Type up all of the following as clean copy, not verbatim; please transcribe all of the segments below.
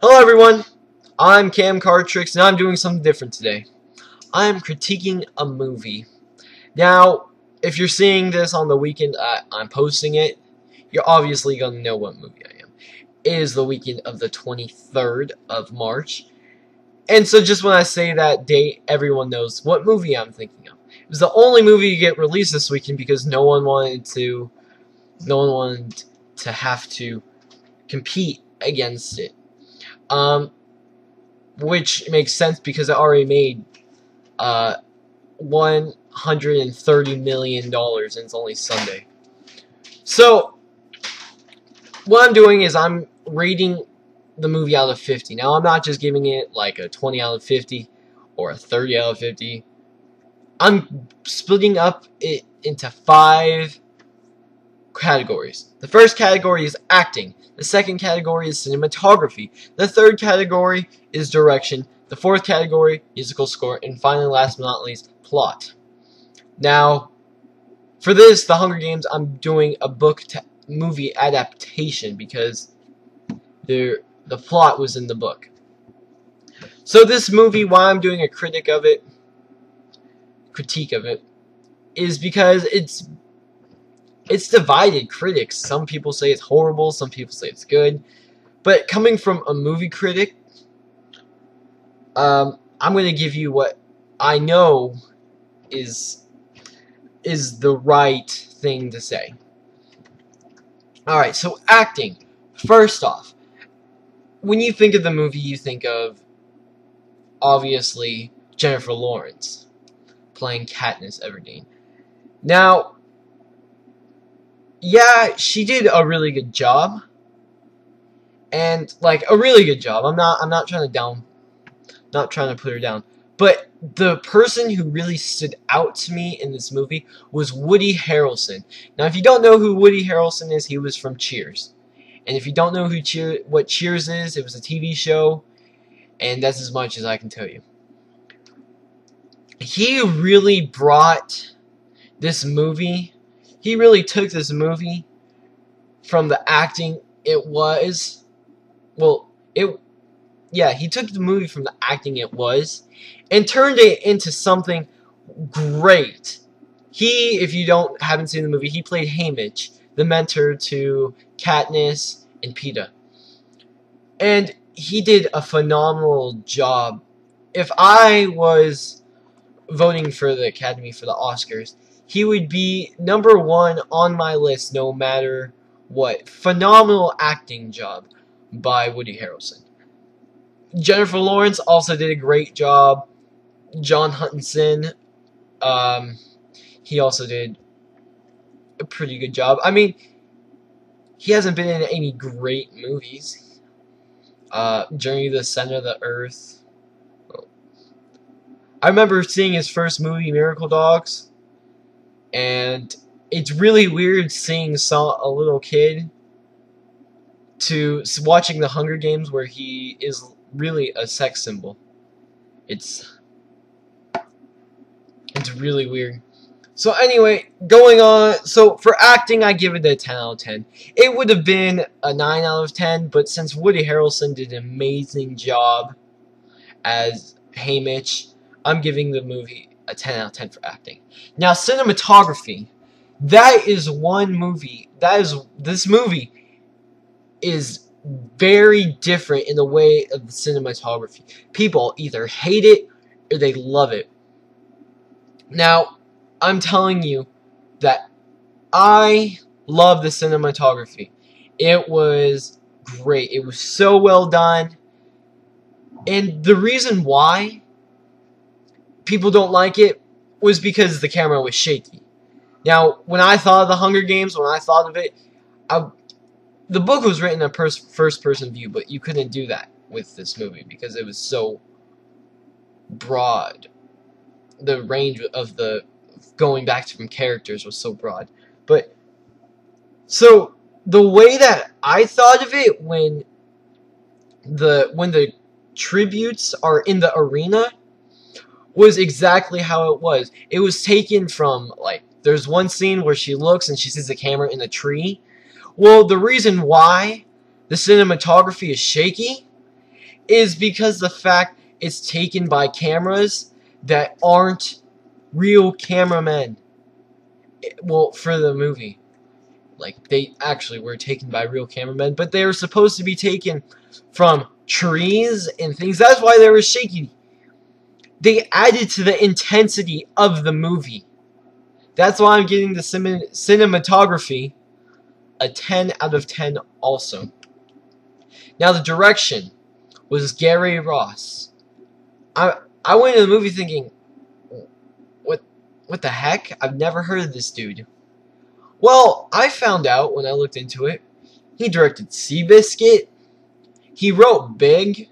Hello everyone, I'm Cam Cardtricks and I'm doing something different today. I'm critiquing a movie. Now, if you're seeing this on the weekend I'm posting it, you're obviously going to know what movie I am. It is the weekend of the 23rd of March. And so just when I say that date, everyone knows what movie I'm thinking of. It was the only movie to get released this weekend because no one wanted to have to compete against it. Which makes sense because it already made $130 million and it's only Sunday. So what I'm doing is I'm rating the movie out of 50. Now I'm not just giving it like a 20 out of 50 or a 30 out of 50. I'm splitting up it into 5 categories. The first category is acting. The second category is cinematography. The third category is direction. The fourth category, musical score. And finally, last but not least, plot. Now, for this, The Hunger Games, I'm doing a book to movie adaptation because the plot was in the book. So this movie, why I'm doing a critique of it, is because it's divided critics. Some people say it's horrible, some people say it's good. But coming from a movie critic, I'm going to give you what I know is the right thing to say. Alright, so acting. First off, when you think of the movie, you think of, obviously, Jennifer Lawrence playing Katniss Everdeen. Now, yeah, she did a really good job, and like a really good job. I'm not trying to put her down, but the person who really stood out to me in this movie was Woody Harrelson. Now, if you don't know who Woody Harrelson is, he was from Cheers, and if you don't know what Cheers is, it was a TV show, and that's as much as I can tell you. He really brought this movie. He really took this movie from the acting it was. He took the movie from the acting it was and turned it into something great. If you haven't seen the movie, he played Haymitch, the mentor to Katniss and Peeta. And he did a phenomenal job. If I was voting for the Academy for the Oscars, he would be #1 on my list no matter what. Phenomenal acting job by Woody Harrelson. Jennifer Lawrence also did a great job. John Hutchinson, he also did a pretty good job. I mean, he hasn't been in any great movies. Journey to the Center of the Earth. I remember seeing his first movie, Miracle Dogs. And it's really weird seeing a little kid to watching The Hunger Games where he is really a sex symbol. It's really weird. So anyway, going on. So for acting, I give it a 10 out of 10. It would have been a 9 out of 10, but since Woody Harrelson did an amazing job as Haymitch, I'm giving the movie a 10 out of 10 for acting. Now, cinematography. That is one movie. This movie is very different in the way of the cinematography. People either hate it or they love it. Now, I'm telling you that I love the cinematography. It was great. It was so well done. And the reason why people don't like it was because the camera was shaky. Now, when I thought of The Hunger Games, when I thought of it, the book was written in a first-person view, but you couldn't do that with this movie because it was so broad. The range of the going back from characters was so broad. But so the way that I thought of it when the tributes are in the arena was exactly how it was. It was taken from, like, there's one scene where she looks and she sees the camera in a tree. Well, the reason why the cinematography is shaky is because the fact it's taken by cameras that aren't real cameramen. Well, for the movie. Like, they actually were taken by real cameramen, but they were supposed to be taken from trees and things. That's why they were shaky. They added to the intensity of the movie. That's why I'm giving the cinematography a 10 out of 10 also. Now, the direction was Gary Ross. I went into the movie thinking, what the heck? I've never heard of this dude. Well, I found out when I looked into it, he directed Seabiscuit, he wrote Big,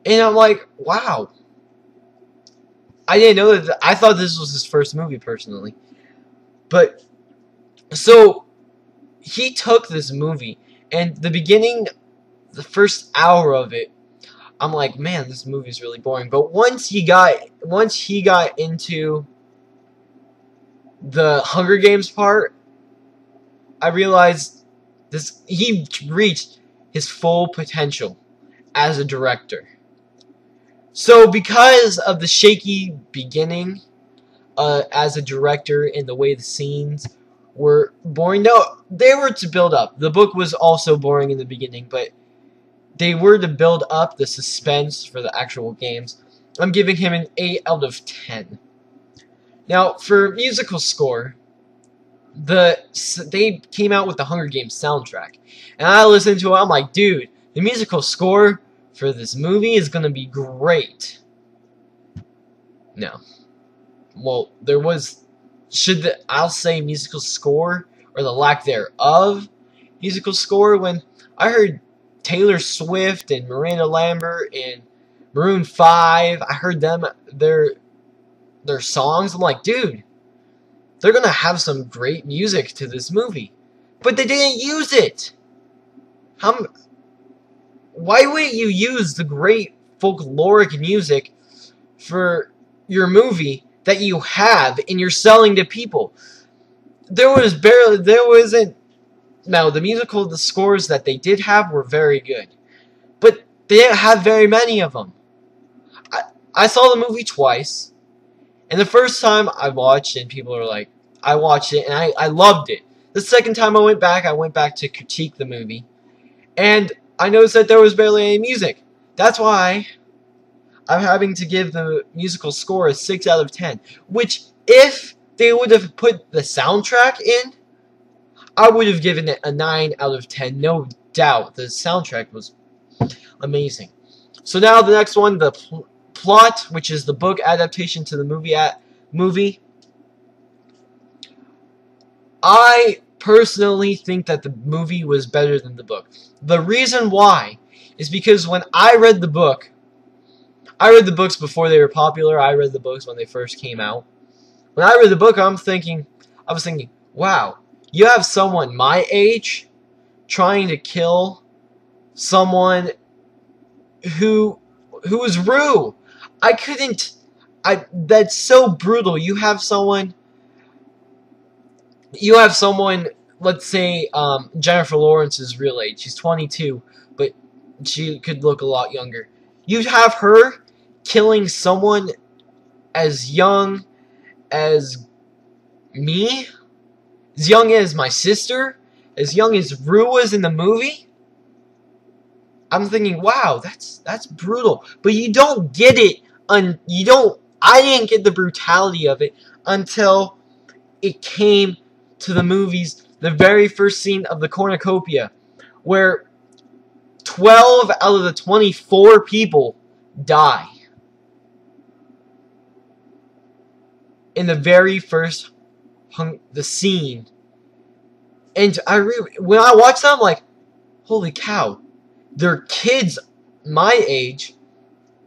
and I'm like, wow. I didn't know that. I thought this was his first movie, personally. But, so, he took this movie, and the beginning, the first hour of it, I'm like, man, this movie is really boring. But once he got into the Hunger Games part, I realized he reached his full potential as a director. So because of the shaky beginning as a director and the way the scenes were boring, no, they were to build up. The book was also boring in the beginning, but they were to build up the suspense for the actual games. I'm giving him an 8 out of 10. Now, for musical score, they came out with the Hunger Games soundtrack. And I listened to it, I'm like, dude, the musical score for this movie is going to be great. No. Well, there was, I'll say musical score, or the lack thereof, musical score, when I heard Taylor Swift and Miranda Lambert and Maroon 5, I heard their songs, I'm like, dude, they're gonna have some great music to this movie. But they didn't use it! Why wouldn't you use the great folkloric music for your movie that you have and you're selling to people? Now, the scores that they did have were very good. But they didn't have very many of them. I saw the movie twice. And the first time I watched it, and people are like, I watched it, and I loved it. The second time I went back to critique the movie. And I noticed that there was barely any music. That's why I'm having to give the musical score a 6 out of 10. Which, if they would have put the soundtrack in, I would have given it a 9 out of 10. No doubt. The soundtrack was amazing. So now the next one, the plot, which is the book adaptation to the movie. I personally think that the movie was better than the book. The reason why is because when I read the books before they were popular. I read the books when they first came out. When I read the book, I was thinking, wow, you have someone my age trying to kill someone who is Rue. That's so brutal. You have someone, let's say, Jennifer Lawrence's real age. She's 22, but she could look a lot younger. You'd have her killing someone as young as me, as young as my sister, as young as Rue was in the movie. I'm thinking, wow, that's brutal. But you don't get it, I didn't get the brutality of it until it came to the movies, the very first scene of the cornucopia, where 12 out of the 24 people die. In the very first the scene. And when I watched that, I'm like, holy cow. They're kids my age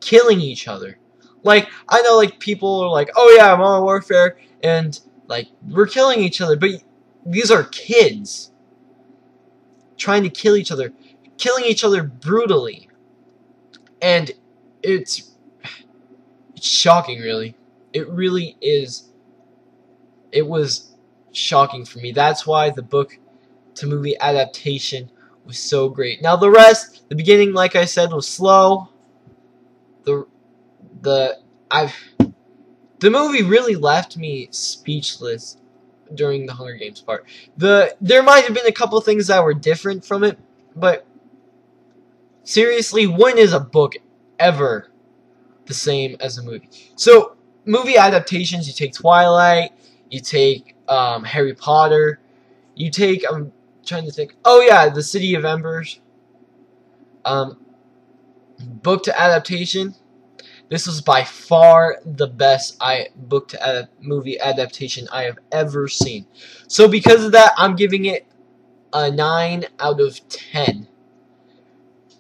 killing each other. Like, I know, like, people are like, oh yeah, Modern Warfare, and, like, we're killing each other, but these are kids trying to kill each other, killing each other brutally. And it's shocking, really. It really is. It was shocking for me. That's why the book to movie adaptation was so great. Now the rest, the beginning, like I said, was slow. The movie really left me speechless during the Hunger Games part. There might have been a couple things that were different from it, but seriously, when is a book ever the same as a movie? So, movie adaptations, you take Twilight, you take Harry Potter, you take, I'm trying to think, oh yeah, The City of Embers. Book to adaptation, this was by far the best book to movie adaptation I have ever seen. So because of that, I'm giving it a 9 out of 10.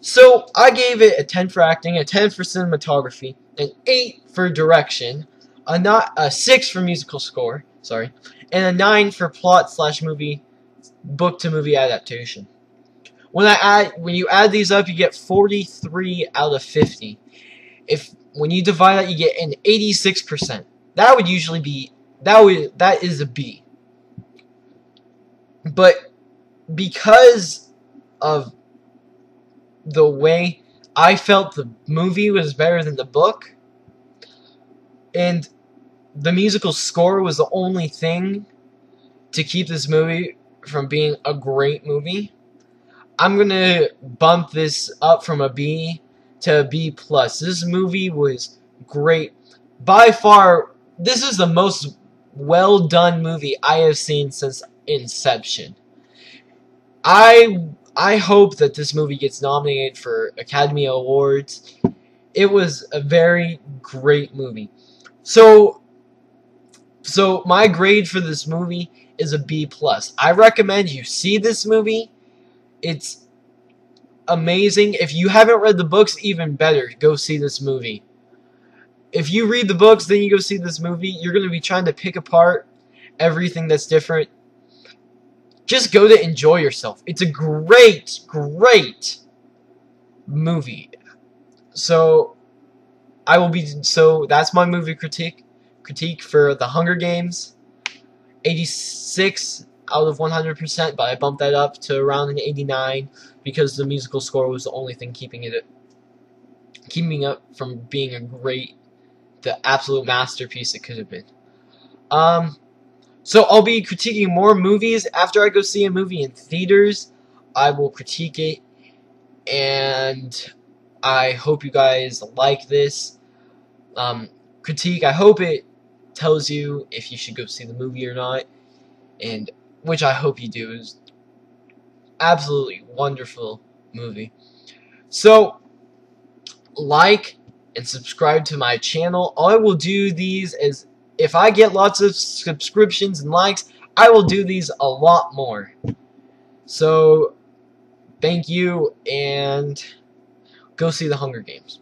So I gave it a 10 for acting, a 10 for cinematography, an 8 for direction, a 6 for musical score, sorry, and a 9 for plot / movie book to movie adaptation. When you add these up, you get 43 out of 50. When you divide that, you get an 86%. That would usually be that is a B. But because of the way I felt the movie was better than the book, and the musical score was the only thing to keep this movie from being a great movie, I'm gonna bump this up from a B to a B+. This movie was great. By far, this is the most well done movie I have seen since Inception. I hope that this movie gets nominated for Academy Awards. It was a very great movie. So my grade for this movie is a B+. I recommend you see this movie. It's amazing. If you haven't read the books, even better. Go see this movie. If you read the books, then you go see this movie, you're going to be trying to pick apart everything that's different. Just go to enjoy yourself. It's a great, great movie. So that's my movie critique for The Hunger Games. 86 out of 100%, but I bumped that up to around an 89 because the musical score was the only thing keeping up from being the absolute masterpiece it could have been. So I'll be critiquing more movies after I go see a movie in theaters. I will critique it, and I hope you guys like this critique. I hope it tells you if you should go see the movie or not, and which I hope you do. Is absolutely wonderful movie. So like and subscribe to my channel. I will do these as if I get lots of subscriptions and likes, I will do these a lot more. So thank you, and go see The Hunger Games.